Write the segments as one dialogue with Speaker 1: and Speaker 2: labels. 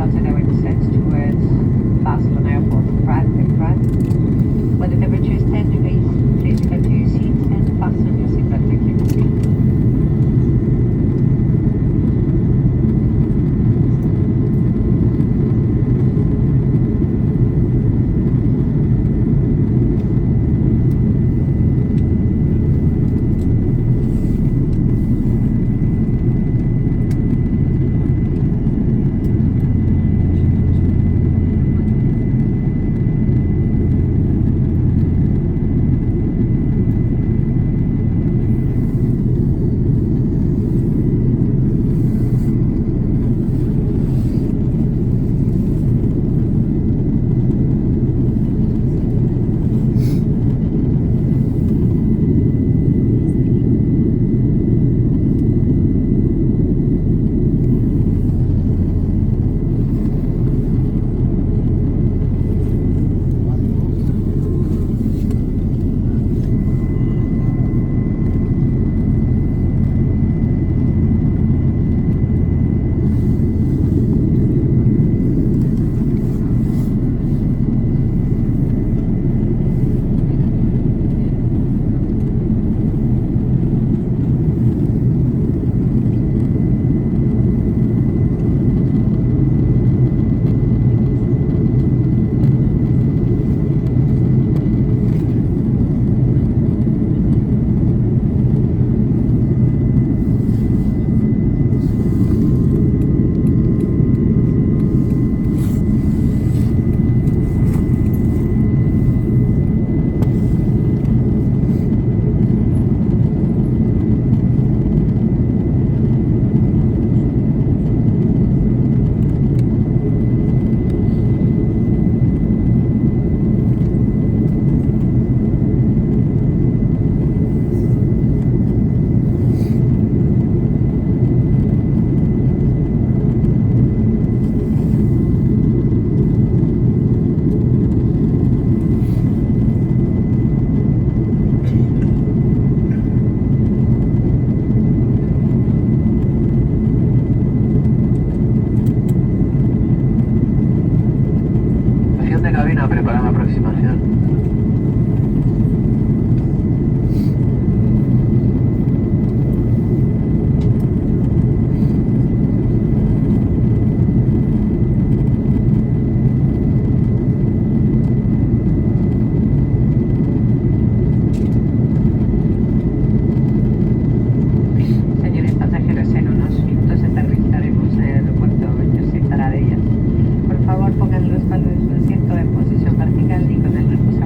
Speaker 1: continuing descent towards Barcelona Airport, Prat. When the temperature is 10 degrees, please return to your seats and fasten your seatbelt. Thank you.
Speaker 2: De cabina, prepara la aproximación.
Speaker 1: Señores pasajeros, en unos minutos aterrizaremos en el aeropuerto Benjamín Taradella. Por favor, pongan los respaldos de su asiento en posición vertical y con el reposo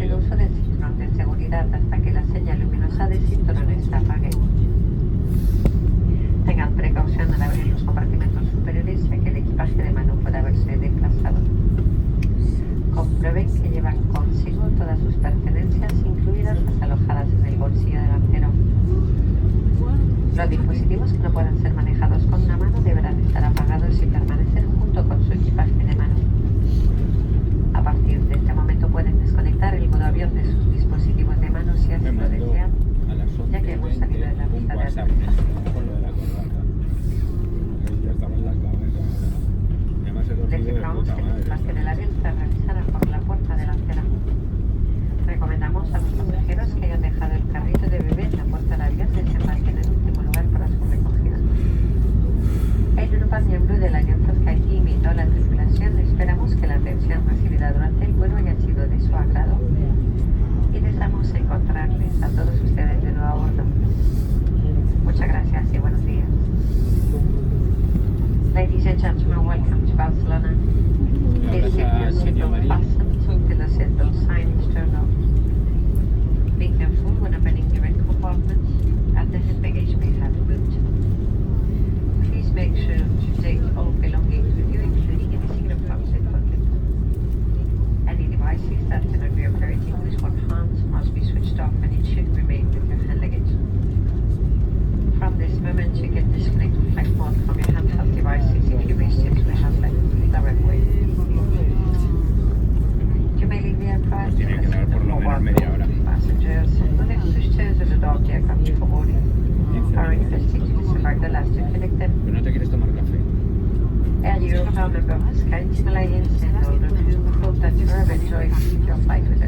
Speaker 1: el uso del cinturón de seguridad hasta que la señal luminosa del cinturón se apague. Tengan precaución al abrir los compartimentos superiores ya que el equipaje de mano puede haberse desplazado. Comprueben que llevan consigo todas sus pertenencias, incluidas las alojadas en el bolsillo delantero. Los dispositivos que no puedan ser manejados con una mano deberán estar apagados y permanecer junto con su equipaje de mano. A partir de este momento pueden desconectar el modo avión de sus dispositivos de mano si así lo desean, ya que hemos salido de la pista de aterrizaje.
Speaker 3: Con lo de la corbata. Ya estaba en la cabeza. Además el
Speaker 1: Les
Speaker 3: ruido de
Speaker 1: reclamamos
Speaker 3: puta
Speaker 1: que el
Speaker 3: madre.
Speaker 1: equipaje del avión se realizara por la puerta delantera. Recomendamos a los pasajeros que hayan dejado el carrito de bebé en la puerta del avión desembarquen en el último lugar para su recogida. El grupo miembro de la alianza Sky invitó a la tripulación. Esperamos que la atención recibida durante el vuelo haya sido de su agrado y deseamos encontrarles a todos ustedes de nuevo a bordo. Muchas gracias y buenos días. Ladies and gentlemen, welcome to Barcelona. Please keep your seatbelt fastened till the seatbelt sign is turned off. Be careful when opening the red compartments and the hand baggage may have moved. Please make sure to take all belongings with you, including any secret closet pocket. Any devices that cannot be operated with one hand must be switched off and it should remain with your hand luggage. From this moment, you can disconnect flight mode from your handheld devices if you wish to the handset directly. You may leave the aircraft
Speaker 3: Tiene que dar por lo menos media hora.
Speaker 1: passengers will then push chairs at the door of the aircraft for boarding. Are requested to disembark the last to collect them.
Speaker 3: ¿Pero no te quieres tomar café?
Speaker 1: Air Europa member of Sky Team Alliance and all of you hope that you have enjoyed your flight with